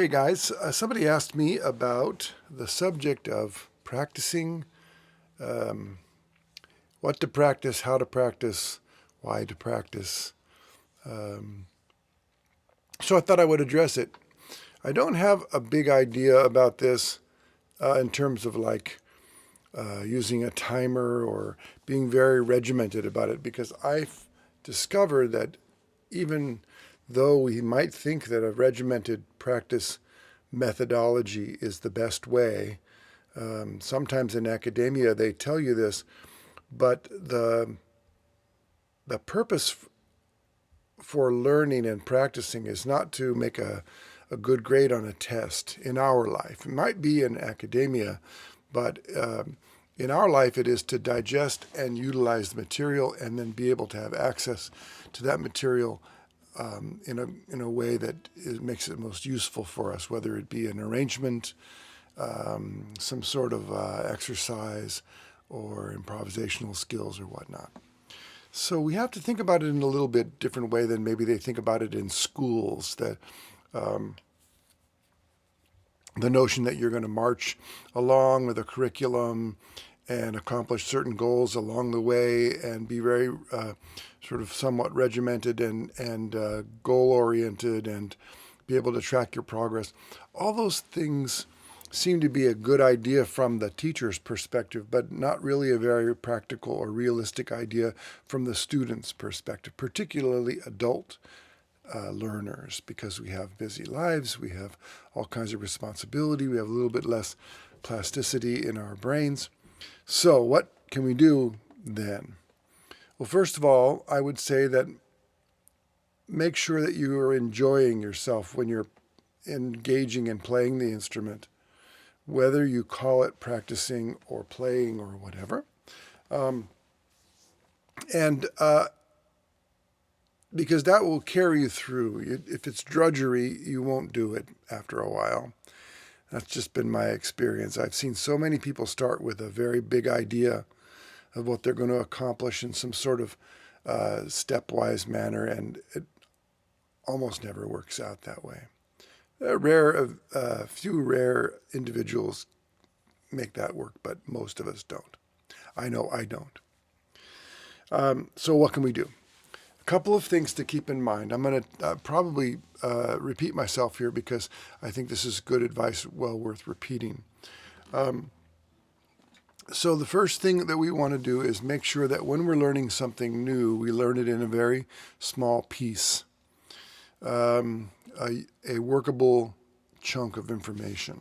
Hey guys, somebody asked me about the subject of practicing, um, what to practice, how to practice, why to practice. Um, so I thought I would address it. I don't have a big idea about this in terms of using a timer or being very regimented about it, because I've discovered that even though we might think that a regimented practice methodology is the best way, sometimes in academia they tell you this, but the purpose for learning and practicing is not to make a good grade on a test in our life. It might be in academia, but in our life it is to digest and utilize the material and then be able to have access to that material in a way that makes it most useful for us, whether it be an arrangement, some sort of exercise, or improvisational skills or whatnot. So we have to think about it in a little bit different way than maybe they think about it in schools. That the notion that you're going to march along with a curriculum and accomplish certain goals along the way and be very sort of somewhat regimented and goal-oriented and be able to track your progress. All those things seem to be a good idea from the teacher's perspective, but not really a very practical or realistic idea from the student's perspective, particularly adult learners, because we have busy lives, we have all kinds of responsibility, we have a little bit less plasticity in our brains. So what can we do then? Well, first of all, I would say that make sure that you are enjoying yourself when you're engaging in playing the instrument, whether you call it practicing or playing or whatever. Because that will carry you through. If it's drudgery, you won't do it after a while. That's just been my experience. I've seen so many people start with a very big idea of what they're going to accomplish in some sort of stepwise manner, and it almost never works out that way. A few rare individuals make that work, but most of us don't. I know I don't. So what can we do? A couple of things to keep in mind. I'm going to probably repeat myself here because I think this is good advice, well worth repeating. So the first thing that we want to do is make sure that when we're learning something new, we learn it in a very small piece, a workable chunk of information.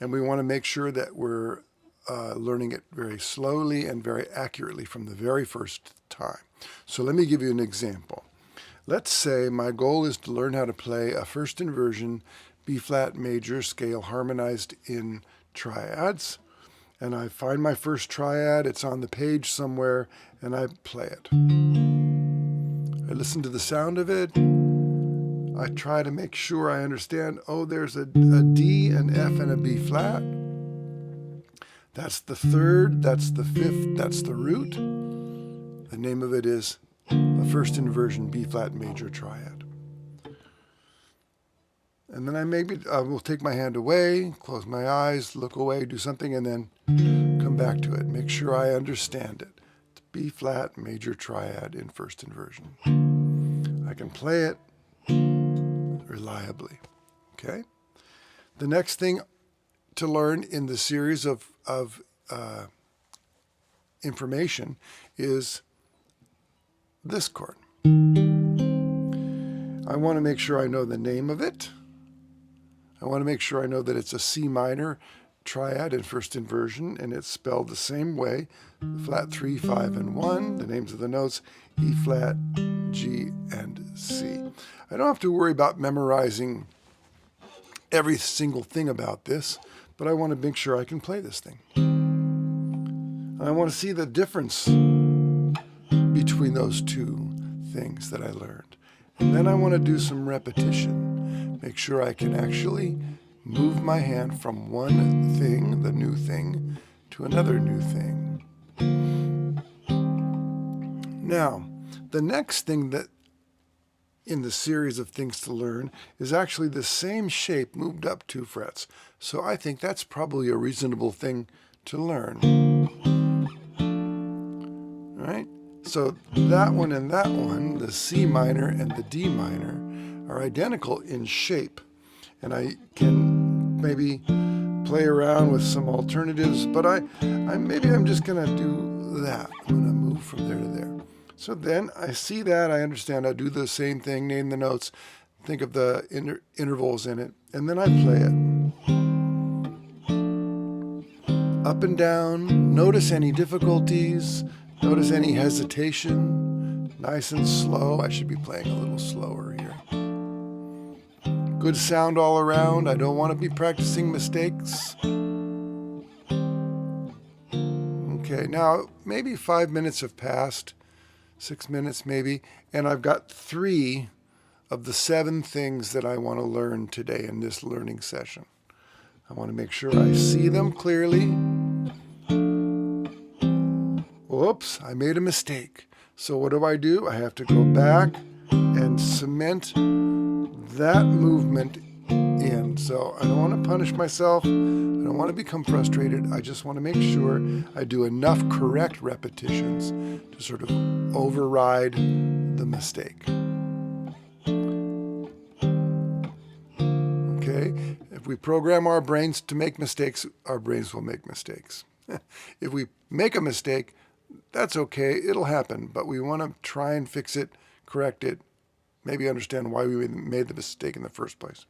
And we want to make sure that we're learning it very slowly and very accurately from the very first time. So let me give you an example. Let's say my goal is to learn how to play a first inversion B-flat major scale harmonized in triads. And I find my first triad, it's on the page somewhere, and I play it. I listen to the sound of it. I try to make sure I understand, there's a D, an F, and a B flat. That's the third, that's the fifth, that's the root. The name of it is a first inversion B-flat major triad. And then I will take my hand away, close my eyes, look away, do something, and then come back to it. Make sure I understand it. It's B-flat major triad in first inversion. I can play it reliably. Okay? The next thing to learn in the series of information is this chord. I want to make sure I know the name of it. I want to make sure I know that it's a C minor triad in first inversion, and it's spelled the same way, flat 3, 5, and 1, the names of the notes, E flat, G, and C. I don't have to worry about memorizing every single thing about this, but I want to make sure I can play this thing. And I want to see the difference between those two things that I learned. And then I want to do some repetition. Make sure I can actually move my hand from one thing, the new thing, to another new thing. Now, the next thing that in the series of things to learn is actually the same shape moved up 2 frets. So I think that's probably a reasonable thing to learn. All right? So that one and that one, the C minor and the D minor, are identical in shape. And I can maybe play around with some alternatives, but maybe I'm just going to do that. I'm going to move from there to there. So then I see that, I understand, I do the same thing, name the notes, think of the intervals in it, and then I play it. Up and down, notice any difficulties, notice any hesitation, nice and slow. I should be playing a little slower here. Good sound all around. I don't want to be practicing mistakes. Okay, now maybe 5 minutes have passed, 6 minutes maybe, and I've got 3 of the 7 things that I want to learn today in this learning session. I want to make sure I see them clearly. Whoops, I made a mistake. So what do? I have to go back and cement that movement in. So I don't want to punish myself. I don't want to become frustrated. I just want to make sure I do enough correct repetitions to sort of override the mistake. Okay? If we program our brains to make mistakes, our brains will make mistakes. If we make a mistake, that's okay. It'll happen. But we want to try and fix it, correct it, maybe understand why we made the mistake in the first place.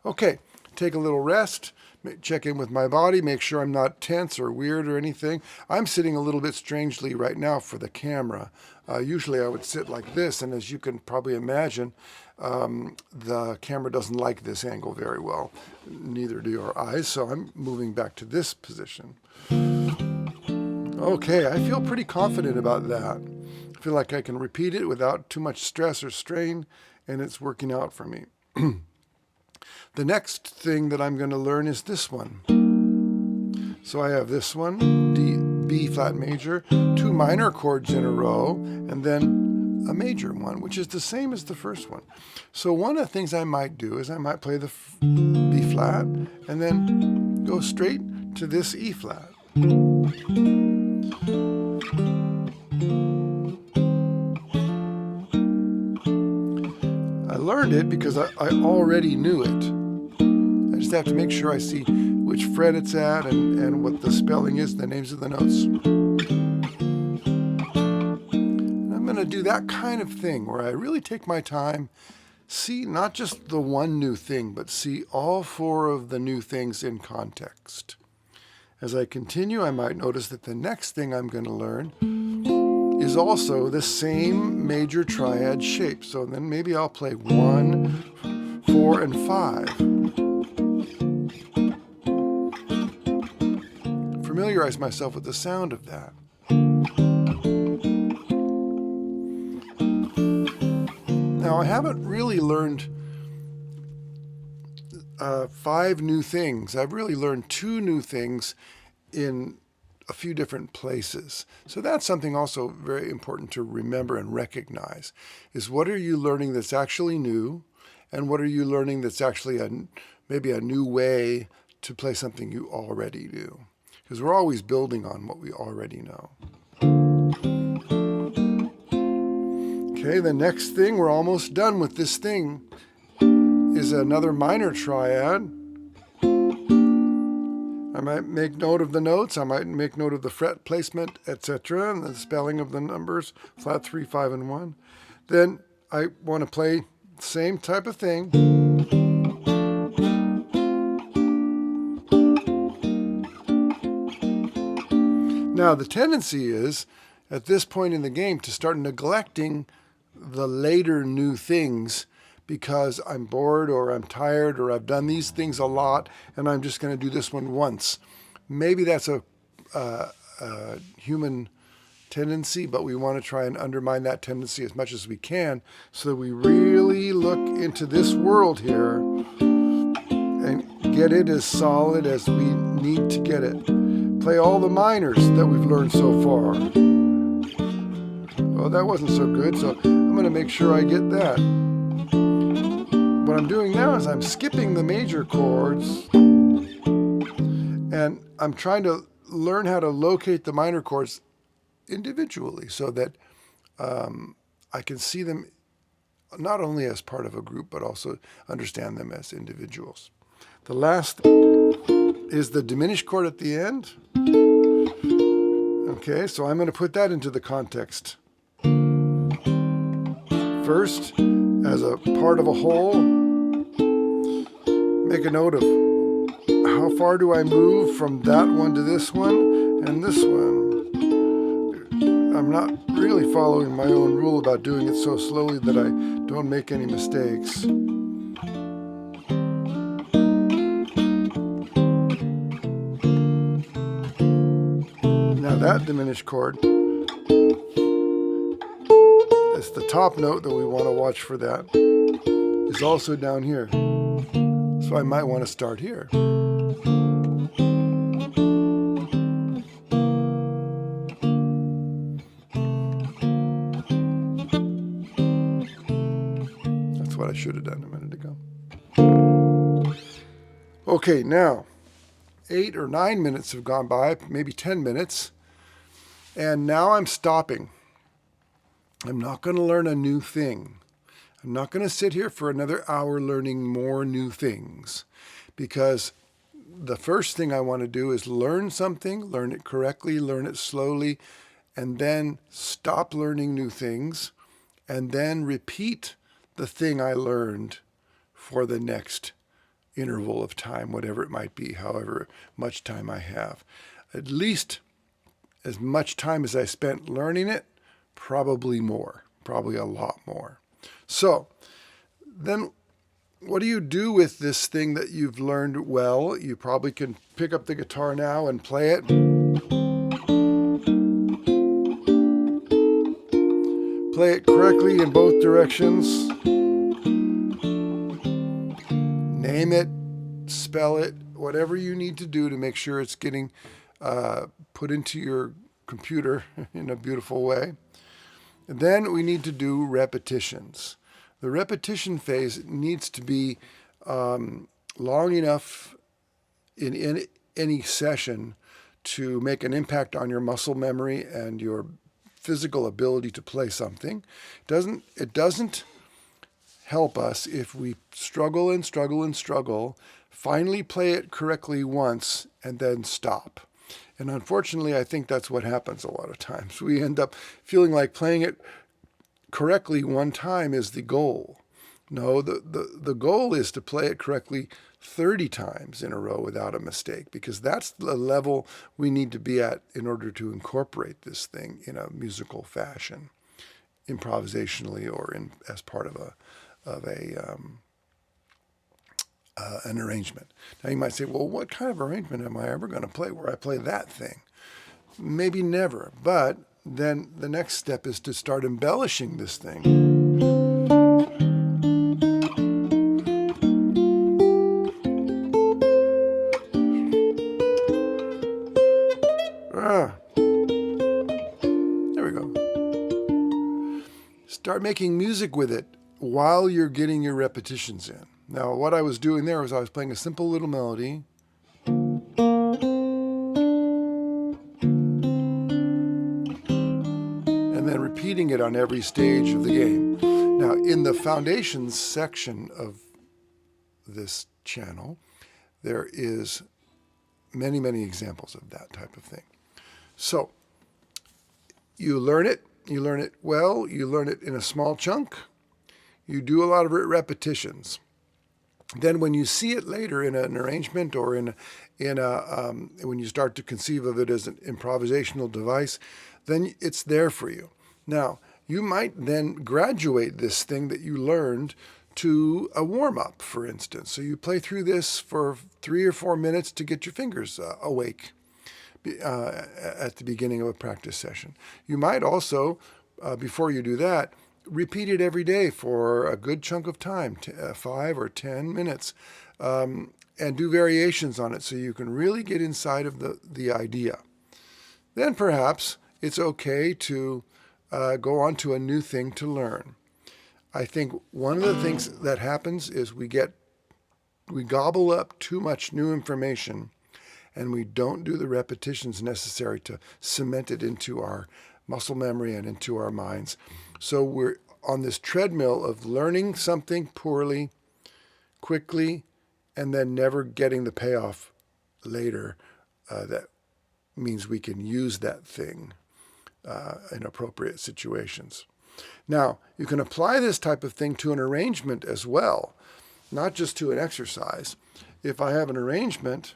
Okay, take a little rest, check in with my body, make sure I'm not tense or weird or anything. I'm sitting a little bit strangely right now for the camera. Usually I would sit like this, and as you can probably imagine, the camera doesn't like this angle very well. Neither do our eyes, so I'm moving back to this position. Okay, I feel pretty confident about that. I feel like I can repeat it without too much stress or strain, and it's working out for me. The next thing that I'm going to learn is this one. So I have this one, B flat major, 2 minor chords in a row, and then a major one, which is the same as the first one. So one of the things I might do is I might play the B flat and then go straight to this E flat. I learned it because I already knew it. I just have to make sure I see which fret it's at and what the spelling is, the names of the notes. And I'm going to do that kind of thing where I really take my time, see not just the one new thing, but see all 4 of the new things in context. As I continue, I might notice that the next thing I'm going to learn is also the same major triad shape. So then maybe I'll play 1, 4, and 5. Familiarize myself with the sound of that. Now, I haven't really learned 5 new things. I've really learned 2 new things in a few different places. So that's something also very important to remember and recognize, is what are you learning that's actually new, and what are you learning that's actually maybe a new way to play something you already knew. Because we're always building on what we already know. Okay, the next thing, we're almost done with this thing, is another minor triad. I might make note of the notes, I might make note of the fret placement, etc., and the spelling of the numbers, flat 3, 5, and 1. Then I want to play the same type of thing. Now, the tendency is, at this point in the game, to start neglecting the later new things because I'm bored or I'm tired or I've done these things a lot and I'm just going to do this one once. Maybe that's a human tendency, but we want to try and undermine that tendency as much as we can so that we really look into this world here and get it as solid as we need to get it. Play all the minors that we've learned so far. Oh, that wasn't so good, so I'm going to make sure I get that. what I'm doing now is I'm skipping the major chords, and I'm trying to learn how to locate the minor chords individually so that I can see them not only as part of a group, but also understand them as individuals. The last is the diminished chord at the end. Okay, so I'm going to put that into the context. First, as a part of a whole, make a note of how far do I move from that one to this one and this one. I'm not really following my own rule about doing it so slowly that I don't make any mistakes. Now that diminished chord is the top note that we want to watch for. That is also down here. So I might want to start here. That's what I should have done a minute ago. Okay, now 8 or 9 minutes have gone by, maybe 10 minutes, and now I'm stopping. I'm not going to learn a new thing. I'm not going to sit here for another hour learning more new things, because the first thing I want to do is learn something, learn it correctly, learn it slowly, and then stop learning new things, and then repeat the thing I learned for the next interval of time, whatever it might be, however much time I have. At least as much time as I spent learning it, probably more, probably a lot more. So then what do you do with this thing that you've learned well? You probably can pick up the guitar now and play it. Play it correctly in both directions. Name it, spell it, whatever you need to do to make sure it's getting put into your computer in a beautiful way. And then we need to do repetitions. The repetition phase needs to be long enough in any session to make an impact on your muscle memory and your physical ability to play something. It doesn't help us if we struggle and struggle and struggle, finally play it correctly once, and then stop. And unfortunately, I think that's what happens a lot of times. We end up feeling like playing it correctly one time is the goal. No, the goal is to play it correctly 30 times in a row without a mistake, because that's the level we need to be at in order to incorporate this thing in a musical fashion, improvisationally or as part of an arrangement. Now you might say, well, what kind of arrangement am I ever going to play where I play that thing? Maybe never, but then the next step is to start embellishing this thing. There we go. Start making music with it while you're getting your repetitions in. Now, what I was doing there was I was playing a simple little melody. And then repeating it on every stage of the game. Now, in the foundations section of this channel, there is many, many examples of that type of thing. So, you learn it well, you learn it in a small chunk, you do a lot of repetitions. Then when you see it later in an arrangement or when you start to conceive of it as an improvisational device, then it's there for you. Now, you might then graduate this thing that you learned to a warm-up, for instance. So you play through this for 3 or 4 minutes to get your fingers awake at the beginning of a practice session. You might also, before you do that, repeat it every day for a good chunk of time, 5 or 10 minutes, and do variations on it so you can really get inside of the idea. Then perhaps it's okay to go on to a new thing to learn. I think one of the things that happens is we gobble up too much new information, and we don't do the repetitions necessary to cement it into our muscle memory and into our minds. So we're on this treadmill of learning something poorly, quickly, and then never getting the payoff later that means we can use that thing in appropriate situations. Now, you can apply this type of thing to an arrangement as well, not just to an exercise. If I have an arrangement,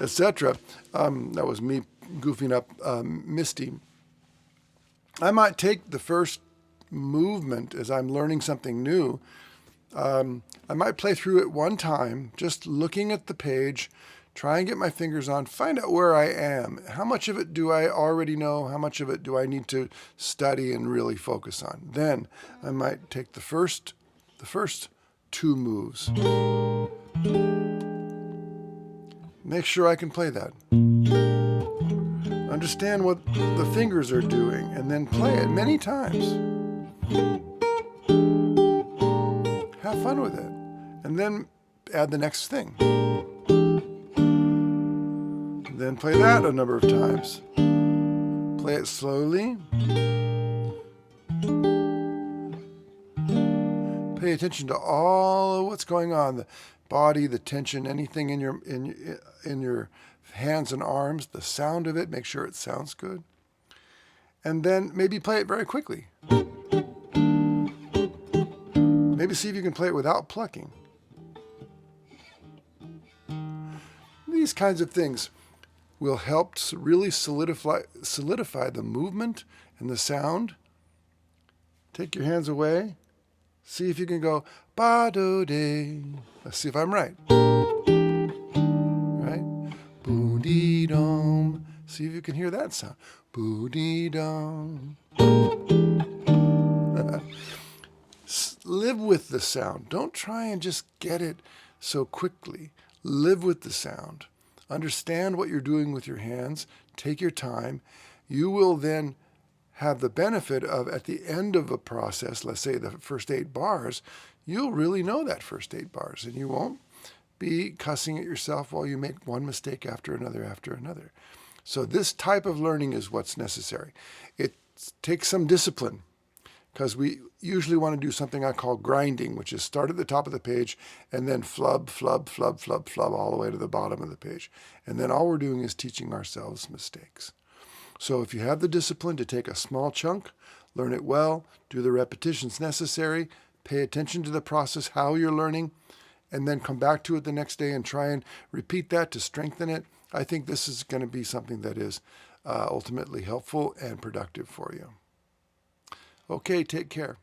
etc., that was me goofing up Misty. I might take the first movement as I'm learning something new. I might play through it one time, just looking at the page, try and get my fingers on, find out where I am. How much of it do I already know? How much of it do I need to study and really focus on? Then I might take the first two moves. Make sure I can play that. Understand what the fingers are doing, and then play it many times. Have fun with it. And then add the next thing. Then play that a number of times. Play it slowly. Pay attention to all of what's going on, the body, the tension, anything in your hands and arms, the sound of it, make sure it sounds good. And then maybe play it very quickly. Maybe see if you can play it without plucking. These kinds of things will help to really solidify the movement and the sound. Take your hands away. See if you can go ba-do-de. Let's see if I'm right. Right? Boo-dee-dum. See if you can hear that sound. Boo-dee-dum. Live with the sound. Don't try and just get it so quickly. Live with the sound. Understand what you're doing with your hands. Take your time. You will then have the benefit of, at the end of a process, let's say the first 8 bars, you'll really know that first 8 bars, and you won't be cussing at yourself while you make one mistake after another. So this type of learning is what's necessary. It takes some discipline, because we usually want to do something I call grinding, which is start at the top of the page and then flub all the way to the bottom of the page. And then all we're doing is teaching ourselves mistakes. So if you have the discipline to take a small chunk, learn it well, do the repetitions necessary, pay attention to the process, how you're learning, and then come back to it the next day and try and repeat that to strengthen it, I think this is going to be something that is ultimately helpful and productive for you. Okay, take care.